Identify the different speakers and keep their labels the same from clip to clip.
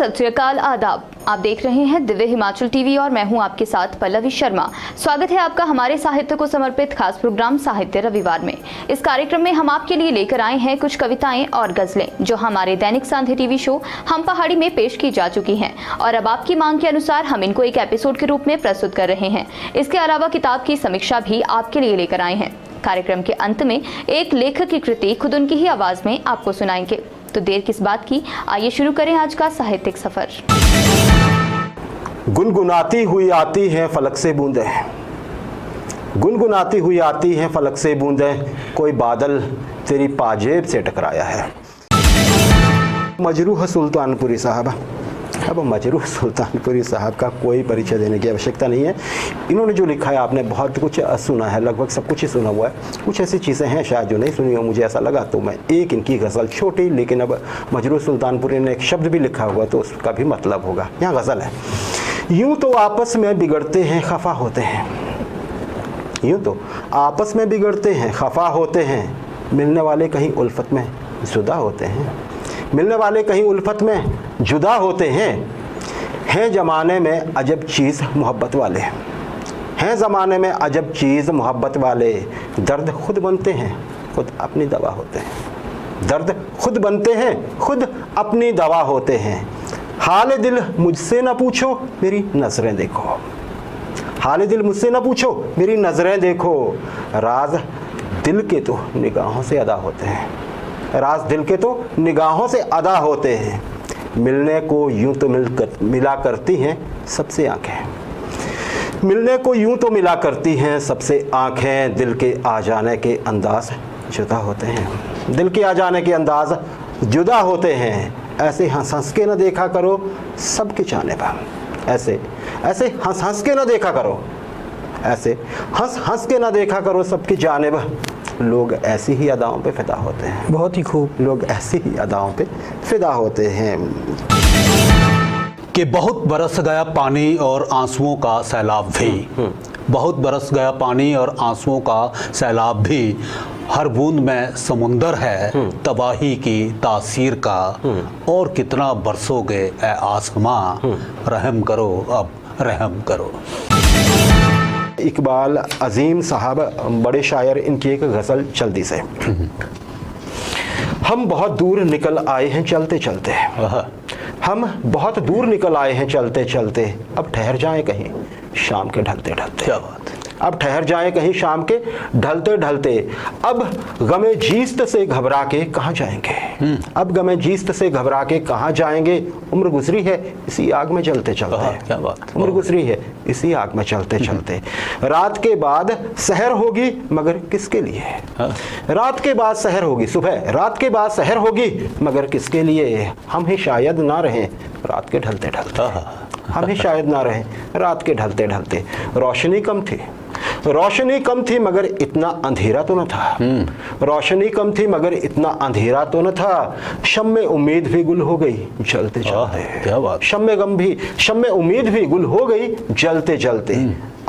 Speaker 1: सत श्री अकाल, आदाब। आप देख रहे हैं दिव्य हिमाचल टीवी और मैं हूं आपके साथ पल्लवी शर्मा। स्वागत है आपका हमारे साहित्य को समर्पित खास प्रोग्राम साहित्य रविवार में। इस कार्यक्रम में हम आपके लिए लेकर आए हैं कुछ कविताएं और गजलें जो हमारे दैनिक सांध्य टीवी शो हम पहाड़ी में पेश की जा चुकी हैं और अब आपकी मांग के अनुसार हम इनको एक एपिसोड के रूप में प्रस्तुत कर रहे हैं। इसके अलावा किताब की समीक्षा भी आपके लिए लेकर आए हैं। कार्यक्रम के अंत में एक लेखक की कृति खुद उनकी ही आवाज में आपको सुनाएंगे। तो देर किस बात की, आइए शुरू करें आज का साहित्यिक सफर।
Speaker 2: गुनगुनाती हुई आती हैं फलक से बूंदें, गुनगुनाती हुई आती हैं फलक से बूंदें, कोई बादल तेरी पाजेब से टकराया है। मजरूह सुल्तानपुरी साहब। अब मजरूह सुल्तानपुरी साहब का कोई परिचय देने की आवश्यकता नहीं है। इन्होंने जो लिखा है आपने बहुत कुछ सुना है, लगभग सब कुछ ही सुना हुआ है। कुछ ऐसी चीज़ें हैं शायद जो नहीं सुनी हो, मुझे ऐसा लगा, तो मैं एक इनकी गज़ल छोटी, लेकिन अब मजरूह सुल्तानपुरी ने एक शब्द भी लिखा हुआ तो उसका भी मतलब होगा। यहाँ गज़ल है। यूँ तो आपस में बिगड़ते हैं खफा होते हैं, यूँ तो आपस में बिगड़ते हैं खफा होते हैं, मिलने वाले कहीं उल्फत में जुदा होते हैं, मिलने वाले कहीं उल्फत में जुदा होते हैं ज़माने में अजब चीज़ मोहब्बत वाले, हैं ज़माने में अजब चीज़ मोहब्बत वाले, दर्द खुद बनते हैं खुद अपनी दवा होते हैं, दर्द खुद बनते हैं खुद अपनी दवा होते हैं। हाल दिल मुझसे न पूछो मेरी नज़रें देखो, हाल दिल मुझसे न पूछो मेरी नज़रें देखो, राज दिल के तो निगाहों से अदा होते हैं, राज दिल के तो निगाहों से अदा होते हैं। मिलने को यूं तो मिला करती हैं सबसे आंखें, मिलने को यूं तो मिला करती हैं सबसे आंखें, दिल के आ जाने के अंदाज जुदा होते हैं, दिल के आ जाने के अंदाज जुदा होते हैं। ऐसे हंस हंस के न देखा करो सबके जाने पर, ऐसे ऐसे हंस हंस के न देखा करो, ऐसे हंस हंस के न देखा करो सबकी जानिब, लोग ऐसी ही अदाओं पे फिदा होते हैं। बहुत ही खूब, लोग ऐसी ही अदाओं पे फिदा होते हैं।
Speaker 3: कि बहुत बरस गया पानी और आंसुओं का सैलाब भी, बहुत बरस गया पानी और आंसुओं का सैलाब भी, हर बूंद में समुंदर है तबाही की तासीर का, और कितना बरसोगे ए आसमां, रहम करो अब रहम करो।
Speaker 2: इकबाल अजीम साहब बड़े शायर, इनकी एक गज़ल जल्दी से। हम बहुत दूर निकल आए हैं चलते चलते, हम बहुत दूर निकल आए हैं चलते चलते, अब ठहर जाएं कहीं शाम के ढलते ढलते। क्या बात, अब ठहर जाएं कहीं शाम के ढलते ढलते, अब गमे जीस्त से घबरा के कहाँ जाएंगे, अब गमे जीस्त से घबरा के कहाँ जाएंगे, उम्र गुजरी है इसी आग में चलते चलते।
Speaker 3: क्या बात,
Speaker 2: उम्र गुजरी है इसी आग में चलते चलते। रात के बाद सहर होगी मगर किसके लिए, रात के बाद सहर होगी, सुबह रात के बाद सहर होगी मगर किसके लिए, हम ही शायद ना रहें रात के ढलते ढलते, हम ही शायद ना रहें रात के ढलते ढलते। रोशनी कम थी, रोशनी कम थी मगर इतना अंधेरा तो न था, रोशनी कम थी मगर इतना अंधेरा तो न था, शम्मे उम्मीद भी गुल हो गई जलते जलते।
Speaker 3: क्या बात,
Speaker 2: शम्मे उम्मीद भी गुल हो गई जलते जलते।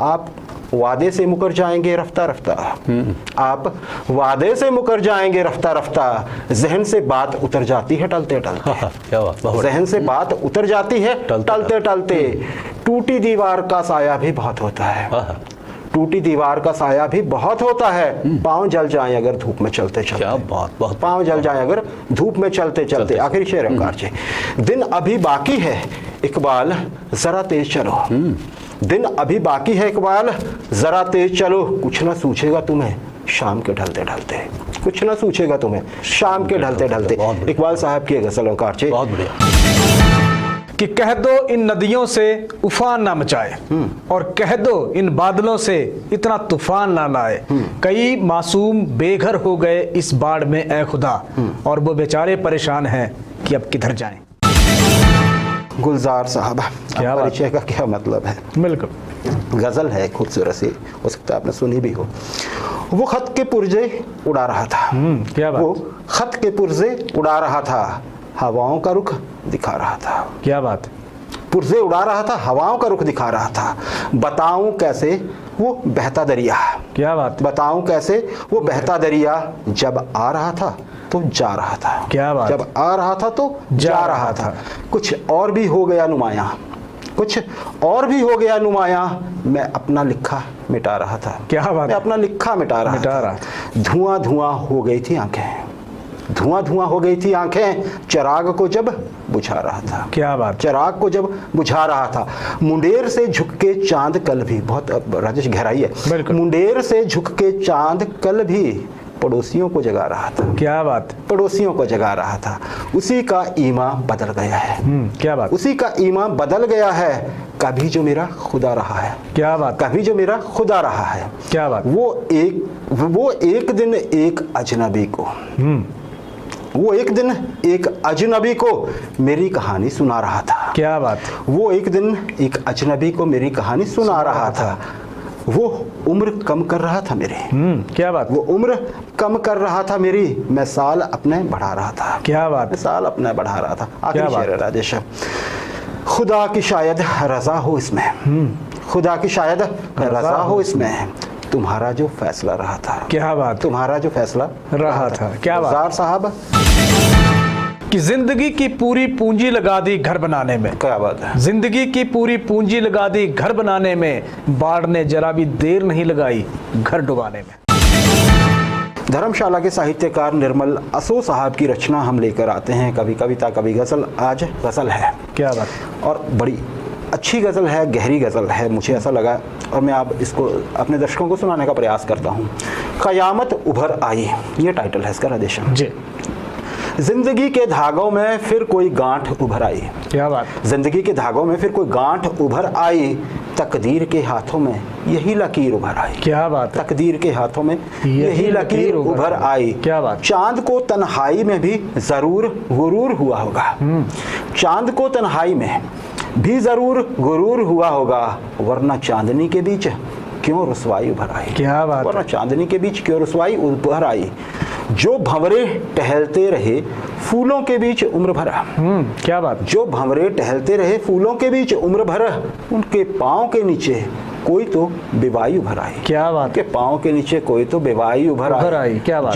Speaker 2: आप वादे से मुकर जाएंगे रफ्ता रफ्ता, आप वादे से मुकर जाएंगे रफ्ता रफ्ता, जहन से बात उतर जाती है टलते टलते।
Speaker 3: क्या बात,
Speaker 2: जहन से बात उतर जाती है टलते टलते। टूटी दीवार का साया भी बहुत होता है, टूटी दीवार का साया भी बहुत होता है, पाँव जल जाएं अगर धूप में चलते चलते।
Speaker 3: क्या बात, बहुत
Speaker 2: पाँव जल जाएं अगर धूप में चलते चलते। आखिरी शेर अवकार जी। दिन अभी बाकी है इकबाल जरा तेज चलो, दिन अभी बाकी है इकबाल जरा तेज चलो, कुछ ना सूझेगा तुम्हें शाम के ढलते ढलते, कुछ ना सूझेगा तुम्हें शाम के ढलते ढलते। इकबाल साहब की गज़ल अवकार जी।
Speaker 3: बहुत बढ़िया।
Speaker 4: कि कह दो इन नदियों से उफान ना मचाए, और कह दो इन बादलों से इतना तूफान ना लाए, कई मासूम बेघर हो गए इस बाढ़ में ए खुदा, और वो बेचारे परेशान हैं कि अब किधर जाएं।
Speaker 2: गुलजार साहब,
Speaker 4: क्या
Speaker 2: परिचय का क्या मतलब है?
Speaker 4: बिल्कुल
Speaker 2: गज़ल है, खूबसूरत सी, हो सकता है आपने सुनी भी हो। वो खत के पुर्जे उड़ा रहा था,
Speaker 4: क्या बात,
Speaker 2: वो खत के पुर्जे उड़ा रहा था, हवाओं का रुख दिखा रहा था।
Speaker 4: क्या बात,
Speaker 2: पुर्जे उड़ा रहा था, हवाओं का रुख दिखा रहा था। बताऊं कैसे वो बहता दरिया,
Speaker 4: क्या बात,
Speaker 2: बताऊं कैसे वो बहता दरिया, जब आ रहा था तो तो जा रहा था।
Speaker 4: क्या बात।
Speaker 2: जब आ रहा था तो जा रहा था। कुछ और भी हो गया नुमायां, कुछ और भी हो गया नुमायां, मैं अपना लिखा मिटा रहा था।
Speaker 4: क्या बात।
Speaker 2: मैं अपना लिखा मिटा रहा था। धुआं धुआं हो गई थी आंखें, धुआं धुआं हो गई थी आंखें, चिराग को जब बुझा रहा था।
Speaker 4: क्या बात।
Speaker 2: चिराग को जब बुझा रहा था। मुंडेर से झुक के चांद कल भी, बहुत राजेश गहराई है, मुंडेर से झुक के चांद कल भी पड़ोसियों को जगा रहा था।
Speaker 4: क्या बात।
Speaker 2: पड़ोसियों को जगा रहा था। उसी का ईमान बदल गया है।
Speaker 4: क्या बात।
Speaker 2: उसी का ईमान बदल गया है, कभी जो मेरा खुदा रहा है। क्या बात। कभी जो मेरा खुदा रहा है।
Speaker 4: क्या बात।
Speaker 2: वो एक दिन एक अजनबी को, वो एक दिन एक अजनबी को मेरी कहानी सुना रहा था।
Speaker 4: क्या बात।
Speaker 2: वो एक दिन एक अजनबी को मेरी कहानी सुना रहा था। वो उम्र कम कर रहा था मेरी।
Speaker 4: क्या बात।
Speaker 2: वो उम्र कम कर रहा था मेरी, मैं साल अपने बढ़ा रहा था।
Speaker 4: क्या बात।
Speaker 2: मैं साल अपने बढ़ा रहा था। आखिरी शेर है राजेश, खुदा की शायद रजा हो इसमें, खुदा की शायद रजा हो इसमें, तुम्हारा जो फैसला रहा था।
Speaker 4: क्या बात।
Speaker 2: तुम्हारा जो फैसला
Speaker 4: रहा था। क्या बात।
Speaker 2: जार साहब
Speaker 4: कि जिंदगी की पूरी पूंजी लगा दी घर बनाने में।
Speaker 2: क्या बात है।
Speaker 4: जिंदगी की पूरी पूंजी लगा दी घर बनाने में, बाढ़ ने जरा भी देर नहीं लगाई घर डुबाने में।
Speaker 2: धर्मशाला के साहित्यकार निर्मल असो साहब की रचना हम लेकर आते हैं, कभी कविता कभी गज़ल। आज गज़ल है।
Speaker 4: क्या बात।
Speaker 2: और बड़ी अच्छी गज़ल है, गहरी गज़ल है, मुझे ऐसा लगा, और मैं अब इसको अपने दर्शकों को सुनाने का प्रयास करता हूँ। क़यामत उभर आई, ये टाइटल है इसका राजेश
Speaker 4: जी।
Speaker 2: जिंदगी के धागों में फिर कोई गांठ उभर आई।
Speaker 4: क्या बात।
Speaker 2: जिंदगी के धागों में फिर कोई गांठ उभर आई, तकदीर के हाथों में यही लकीर उभर आई।
Speaker 4: क्या बात।
Speaker 2: तकदीर के हाथों में यही लकीर उभर आई।
Speaker 4: क्या बात।
Speaker 2: चांद को तन्हाई में भी जरूर गुरूर हुआ होगा। चांद को तन्हाई में भी जरूर गुरूर हुआ होगा, वरना चांदनी के बीच क्यों रुसवाई उभर आई।
Speaker 4: क्या बात।
Speaker 2: वरना चांदनी के बीच क्यों रुसवाई उभर आई। जो भंवरे टहलते रहे फूलों के बीच उम्र भर।
Speaker 4: क्या बात।
Speaker 2: जो भंवरे टहलते रहे फूलों के बीच उम्र भर, उनके पाँव के नीचे कोई तो बेवाई उभर आई।
Speaker 4: क्या बात।
Speaker 2: उनके पाँव के नीचे कोई तो बेवाई उभर आई।
Speaker 4: क्या बात।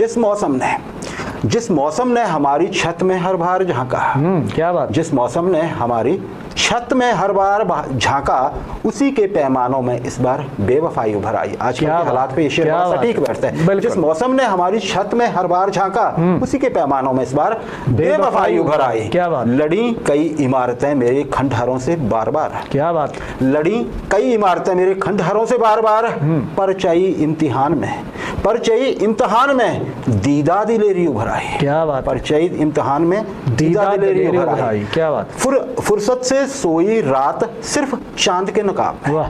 Speaker 2: जिस मौसम ने हमारी छत में हर बार झांका।
Speaker 4: क्या बात।
Speaker 2: जिस मौसम ने हमारी छत में हर बार झांका, उसी के पैमानों में इस बार बेवफाई उभर आई। आज के हालात पे ये शेर बड़ा सटीक बैठता है। जिस मौसम ने हमारी छत में हर बार झांका, उसी के पैमानों में इस बार बेवफाई उभर आई।
Speaker 4: क्या बात।
Speaker 2: लड़ी कई इमारतें मेरे खंडहरों से बार बार।
Speaker 4: क्या बात।
Speaker 2: लड़ी कई इमारतें मेरे खंडहरों से बार बार, परचई इम्तिहान में दीदा दिलेरी उभर आई।
Speaker 4: क्या बात।
Speaker 2: परचई इम्तिहान में दीदा दिलेरी उभर आई।
Speaker 4: क्या बात।
Speaker 2: फुर्सत से सोई रात सिर्फ चांद के नकाब में।
Speaker 4: वाह,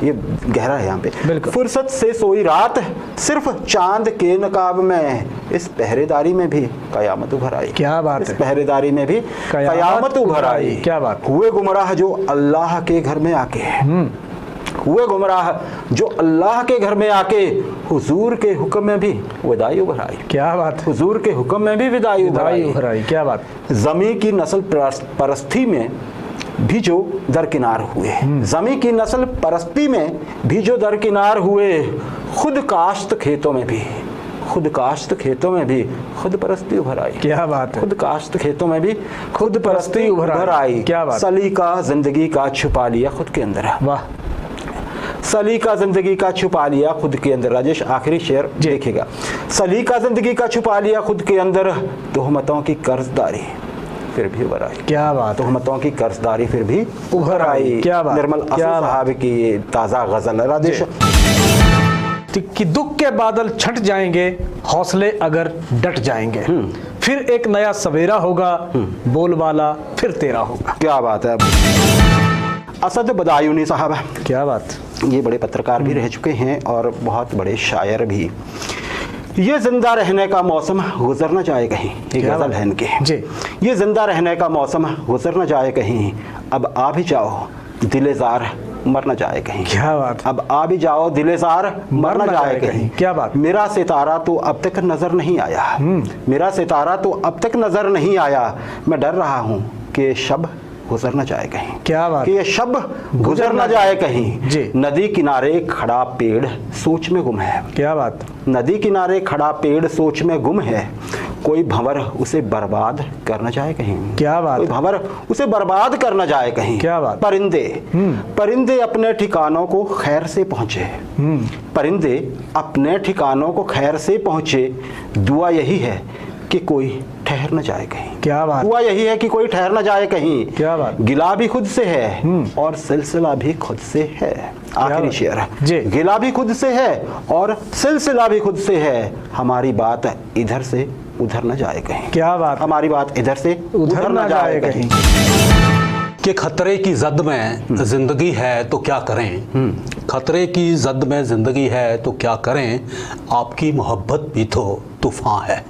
Speaker 2: ये गहरा है यहाँ पे।
Speaker 4: बिल्कुल।
Speaker 2: फुर्सत से सोई रात सिर्फ चांद के नकाब में, इस पहरेदारी में भी कयामत उभर आई।
Speaker 4: क्या बात
Speaker 2: इस
Speaker 4: है।
Speaker 2: पहरेदारी में भी कयामत उभर आई।
Speaker 4: क्या बात।
Speaker 2: हुए गुमराह जो अल्लाह के घर में आके, हुए गुमराह जो अल्लाह के घर में आके, हुजूर के हुक्म में भी विदाई उभर आई।
Speaker 4: क्या बात।
Speaker 2: हुजूर के हुक्म में भी विदाई उभर आई।
Speaker 4: क्या बात।
Speaker 2: जमी की नस्ल परस्ती में भी जो दरकिनार हुए, जमी की नस्ल परस्ती में भी जो दरकिनार हुए, खुद काश्त खेतों में भी खुद परस्ती उभर आई।
Speaker 4: क्या बात है।
Speaker 2: खुद काश्त खेतों में भी खुद परस्ती उभर आई।
Speaker 4: क्या बात।
Speaker 2: सलीका जिंदगी का छुपा लिया खुद के अंदर।
Speaker 4: वाह।
Speaker 2: सलीका जिंदगी का छुपा लिया खुद के अंदर। राजेश आखिरी शेर देखिएगा। सलीका जिंदगी का छुपा लिया खुद के अंदर, तोहमतों की कर्जदारी फिर भी उभर आई।
Speaker 4: क्या बात।
Speaker 2: तोहमतों की कर्जदारी फिर भी उभर आई।
Speaker 4: क्या बात।
Speaker 2: निर्मल असो साहब की ये ताज़ा गजल है राजेश।
Speaker 4: कि दुख के बादल छट जाएंगे, हौसले अगर डट जाएंगे, फिर एक नया सवेरा होगा, बोलबाला फिर तेरा होगा।
Speaker 2: क्या बात है। असद बदायूनी साहब,
Speaker 4: क्या बात।
Speaker 2: ये बड़े पत्रकार भी रह चुके हैं और बहुत बड़े शायर भी। ये जिंदा रहने का मौसम गुजर न जाए कहीं, ये गजल है इनकी जी। ये जिंदा रहने का मौसम गुजर न जाए कहीं, अब आ भी जाओ दिलेजार मर न जाए कहीं।
Speaker 4: क्या बात।
Speaker 2: अब आ भी जाओ दिलेजार मर न जाए कहीं।
Speaker 4: क्या बात।
Speaker 2: मेरा सितारा तो अब तक नजर नहीं आया, मेरा सितारा तो अब तक नजर नहीं आया, मैं डर रहा हूँ कि शब गुजर न जाए कहीं।
Speaker 4: क्या बात।
Speaker 2: कि ये शब गुजर न जाए कहीं।
Speaker 4: जी।
Speaker 2: नदी किनारे खड़ा पेड़ सोच में गुम है।
Speaker 4: क्या बात।
Speaker 2: नदी किनारे खड़ा पेड़ सोच में गुम है, कोई भंवर उसे बर्बाद कर न जाए कहीं।
Speaker 4: क्या बात।
Speaker 2: कोई भंवर उसे बर्बाद कर न जाए कहीं।
Speaker 4: क्या बात।
Speaker 2: परिंदे अपने ठिकानों को खैर से पहुंचे। परिंदे अपने ठिकानों को खैर से पहुंचे, दुआ यही है कि कोई ठहर न जाए कहीं।
Speaker 4: क्या बात।
Speaker 2: दुआ यही है कि कोई ठहर न जाए कहीं।
Speaker 4: क्या बात।
Speaker 2: गिला भी खुद से है और सिलसिला भी खुद से है। आखिरी शेर
Speaker 4: जी।
Speaker 2: गिला भी खुद से है और सिलसिला भी खुद से है, हमारी बात इधर से उधर न जाए कहीं।
Speaker 4: क्या बात।
Speaker 2: हमारी बात इधर से उधर न जाए कहीं।
Speaker 3: कि खतरे की जद में जिंदगी है तो क्या करें, खतरे की जद में जिंदगी है तो क्या करें, आपकी मोहब्बत भी तो तूफान है।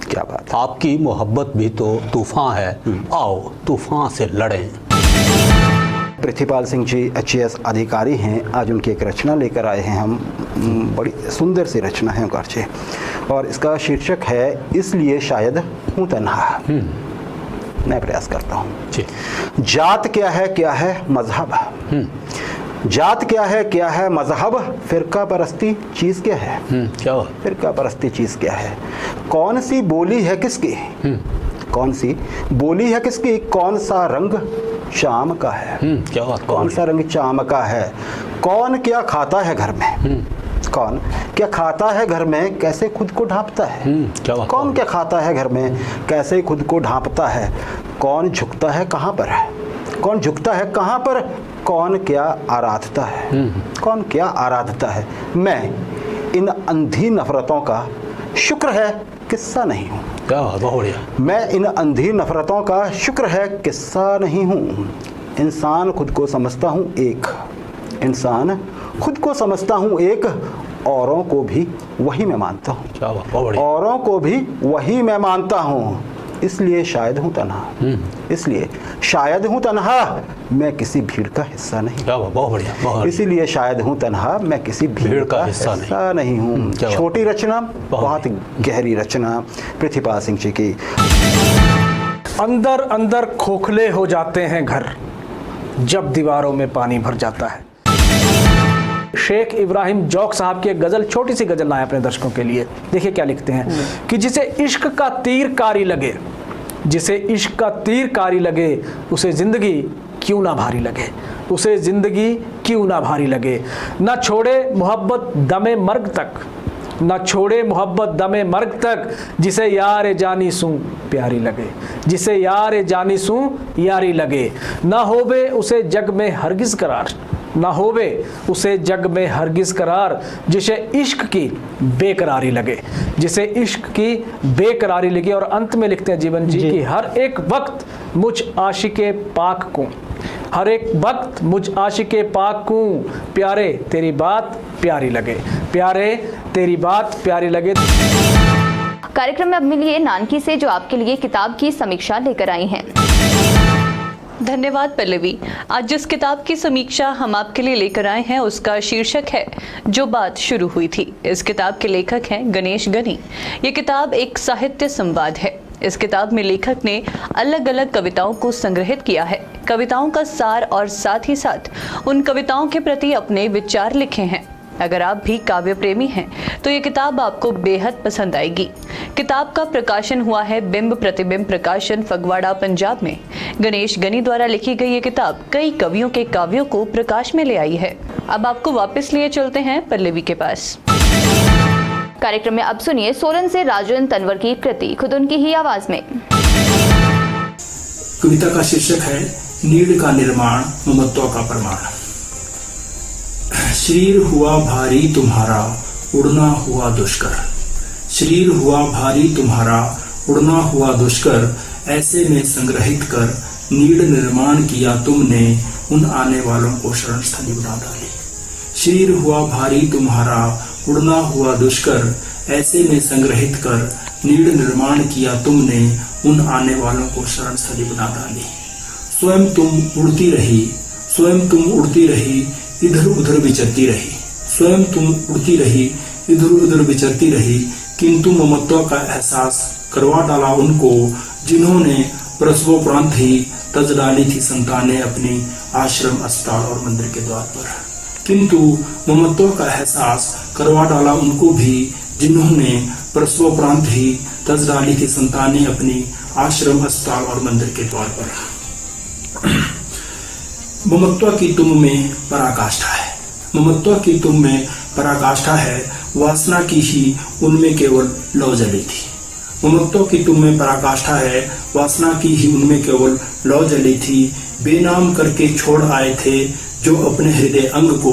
Speaker 2: क्या बात।
Speaker 3: आपकी मोहब्बत भी तो तूफान है, आओ तूफान से लड़ें।
Speaker 2: पृथ्वीपाल सिंह जी HAS अधिकारी हैं। आज उनकी एक रचना लेकर आए हैं हम, बड़ी सुंदर सी रचना है उनका जी, और इसका शीर्षक है इसलिए शायद हूँ तन्हा। मैं प्रयास करता हूँ। जात क्या है मजहब, जात क्या है मजहब, फिरका परस्ती चीज़ क्या है।
Speaker 3: क्या
Speaker 2: फिरका परस्ती चीज़ क्या है, कौन सी बोली है किसकी, कौन सी बोली है किसकी, कौन सा रंग शाम का है।
Speaker 3: क्या बात।
Speaker 2: कौन सा रंग चाम का है, कौन क्या खाता है घर में, कौन क्या खाता है घर में, कैसे खुद को ढांपता है।
Speaker 3: क्या बात।
Speaker 2: कौन क्या खाता है घर में, कैसे खुद को ढांपता है, कौन झुकता है कहाँ पर, कौन झुकता है कहाँ पर, कौन क्या आराधता है, कौन क्या आराधता है। मैं इन अंधी नफरतों का शुक्र है किस्सा नहीं हूँ।
Speaker 3: क्या बात, बहुत बढ़िया।
Speaker 2: मैं इन अंधी नफरतों का शुक्र है किस्सा नहीं हूँ। इंसान खुद को समझता हूँ एक, इंसान खुद को समझता हूँ एक, औरों को भी वही मैं मानता हूँ।
Speaker 3: क्या बात, बहुत बढ़िया।
Speaker 2: औरों को भी वही मैं मानता हूँ, इसलिए शायद हूँ तन्हा, इसलिए शायद हूँ तन्हा, मैं किसी भीड़ का हिस्सा नहीं।
Speaker 3: क्या बात, बहुत बढ़िया, बहुत
Speaker 2: इसीलिए शायद हूँ तन्हा, मैं किसी भीड़ का हिस्सा नहीं हूँ। छोटी रचना, बहुत गहरी रचना पृथ्वीपाल सिंह जी की।
Speaker 4: अंदर अंदर खोखले हो जाते हैं घर, जब दीवारों में पानी भर जाता है। शेख इब्राहिम जौक साहब की एक गज़ल, छोटी सी गज़ल लाए अपने दर्शकों के लिए। देखिए क्या लिखते हैं कि जिसे इश्क का तीर कारी लगे, जिसे इश्क का तीर कारी लगे, उसे ज़िंदगी क्यों ना भारी लगे, उसे ज़िंदगी क्यों ना भारी लगे। ना छोड़े मोहब्बत दमे मर्ग तक, ना छोड़े मोहब्बत दमे मर्ग तक, जिसे यार जानी सूं प्यारी लगे, जिसे यार जानी सूं यारी लगे। ना होवे उसे जग में हरगिज़ करार, ना होवे उसे जग में हरगिज़ करार, जिसे इश्क की बेकरारी लगे, जिसे इश्क की बेकरारी लगे। और अंत में लिखते हैं जीवन जी कि हर एक वक्त मुझ आशिके पाक को, हर एक वक्त मुझ आशिके पाक को, प्यारे तेरी बात प्यारी लगे, प्यारे तेरी बात प्यारी लगे।
Speaker 1: कार्यक्रम में अब मिलिए नानकी से, जो आपके लिए किताब की समीक्षा लेकर आई हैं।
Speaker 5: धन्यवाद पल्लवी। आज जिस किताब की समीक्षा हम आपके लिए लेकर आए हैं उसका शीर्षक है जो बात शुरू हुई थी। इस किताब के लेखक हैं गणेश गनी। ये किताब एक साहित्य संवाद है। इस किताब में लेखक ने अलग अलग कविताओं को संग्रहित किया है, कविताओं का सार और साथ ही साथ उन कविताओं के प्रति अपने विचार लिखे हैं। अगर आप भी काव्य प्रेमी हैं तो ये किताब आपको बेहद पसंद आएगी। किताब का प्रकाशन हुआ है बिंब प्रतिबिंब प्रकाशन, फगवाड़ा, पंजाब में। गणेश गनी द्वारा लिखी गई ये किताब कई कवियों के काव्यों को प्रकाश में ले आई है। अब आपको वापस लिए चलते हैं पल्लवी के पास।
Speaker 1: कार्यक्रम में अब सुनिए सोलन से राजन तनवर की कृति, खुद उनकी ही आवाज में।
Speaker 6: कविता का शीर्षक है नीड़ का निर्माण, ममत्व का प्रमाण। शरीर हुआ भारी तुम्हारा, उड़ना हुआ दुष्कर। शरीर हुआ भारी तुम्हारा, उड़ना हुआ दुष्कर। ऐसे में संग्रहित कर नीड़ निर्माण किया तुमने, उन आने वालों को शरण स्थली बना डाली। शरीर हुआ भारी तुम्हारा, उड़ना हुआ दुष्कर। ऐसे में संग्रहित कर नीड़ निर्माण किया तुमने, उन आने वालों को शरण स्थली बना डाली। स्वयं तुम उड़ती रही, स्वयं तुम उड़ती रही, इधर उधर विचरती रही। स्वयं तुम उड़ती रही, इधर उधर विचरती रही, किंतु ममत्व का एहसास करवा डाला उनको, जिन्होंने प्रसवोपरांत ही तज डाली थी संतानें अपनी आश्रम, अस्पताल और मंदिर के द्वार पर। किंतु ममत्व का एहसास करवा डाला उनको भी जिन्होंने प्रसवोपरांत ही तज डाली थी संतानें अपनी आश्रम, अस्पताल और मंदिर के द्वार पर। ममत्व की तुम में पराकाष्ठा है, ममत्व की तुम में पराकाष्ठा है, वासना की ही उनमें केवल लौ जली थी। ममत्व की तुम में पराकाष्ठा है, वासना की ही उनमें केवल लौ जली थी। बेनाम करके छोड़ आए थे जो अपने हृदय अंग को,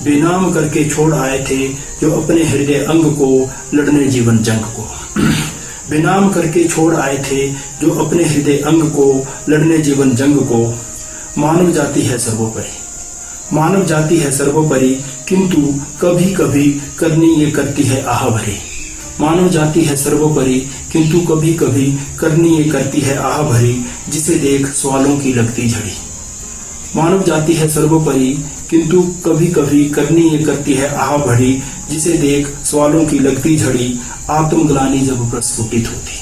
Speaker 6: बेनाम करके छोड़ आए थे जो अपने हृदय अंग को लड़ने जीवन जंग को। बेनाम करके छोड़ आए थे जो अपने हृदय अंग को लड़ने जीवन जंग को। मानव जाति है सर्वोपरि, मानव जाति है सर्वोपरि, किंतु कभी कभी करनी ये करती है आह भरी। मानव जाति है सर्वोपरि, किंतु कभी कभी करनी ये करती है आह भरी, जिसे देख सवालों की लगती झड़ी। मानव जाति है सर्वोपरि, किंतु कभी कभी करनी ये करती है आह भरी, जिसे देख सवालों की लगती झड़ी। आत्मग्लानि जब प्रस्फुटित होती,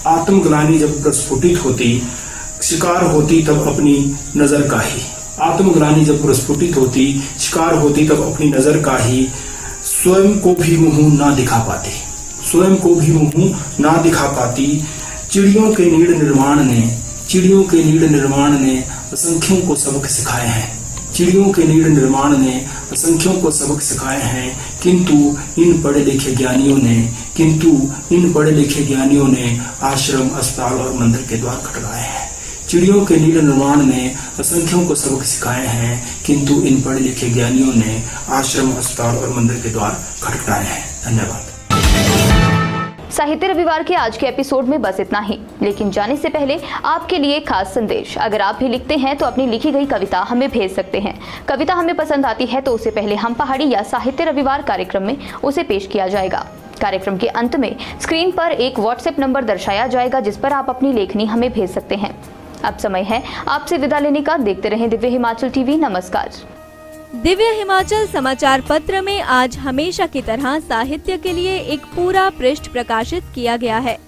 Speaker 6: आत्मग्लानि जब प्रस्फुटित होती, शिकार होती तब अपनी नजर का ही। आत्मग्लानि जब प्रस्फुटित होती, शिकार होती तब अपनी नजर का ही। स्वयं को भी मुंह ना दिखा पाती, स्वयं को भी मुंह ना दिखा पाती। चिड़ियों के नीड़ निर्माण ने, चिड़ियों के नीड़ निर्माण ने असंख्यों को सबक सिखाए हैं, चिड़ियों के नीड़ निर्माण ने असंख्यों को सबक सिखाए हैं। किंतु इन पढ़े लिखे ज्ञानियों ने, किंतु इन पढ़े लिखे ज्ञानियों ने आश्रम, अस्पताल और मंदिर के द्वार खटकाए हैं। चिड़ियों के नीड़ निर्माण ने असंख्यों को सबक सिखाए हैं, किंतु इन पढ़े लिखे ज्ञानियों ने आश्रम, अस्पताल और मंदिर के द्वार खटखटाए हैं। धन्यवाद।
Speaker 1: साहित्य रविवार के आज के एपिसोड में बस इतना ही, लेकिन जाने से पहले आपके लिए खास संदेश। अगर आप भी लिखते हैं तो अपनी लिखी गई कविता हमें भेज सकते हैं। कविता हमें पसंद आती है तो उसे पहले हम पहाड़ी या साहित्य रविवार कार्यक्रम में उसे पेश किया जाएगा। कार्यक्रम के अंत में स्क्रीन पर एक व्हाट्सएप नंबर दर्शाया जाएगा जिस पर आप अपनी लेखनी हमें भेज सकते हैं। अब समय है आपसे विदा लेने का। देखते रहें दिव्य हिमाचल टीवी। नमस्कार।
Speaker 7: दिव्य हिमाचल समाचार पत्र में आज हमेशा की तरह साहित्य के लिए एक पूरा पृष्ठ प्रकाशित किया गया है।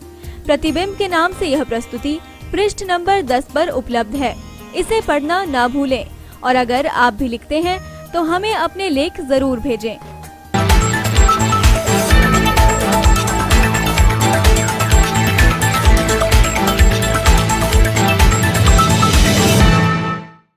Speaker 7: प्रतिबिंब के नाम से यह प्रस्तुति पृष्ठ नंबर 10 पर उपलब्ध है। इसे पढ़ना ना भूलें और अगर आप भी लिखते हैं तो हमें अपने लेख जरूर भेजें।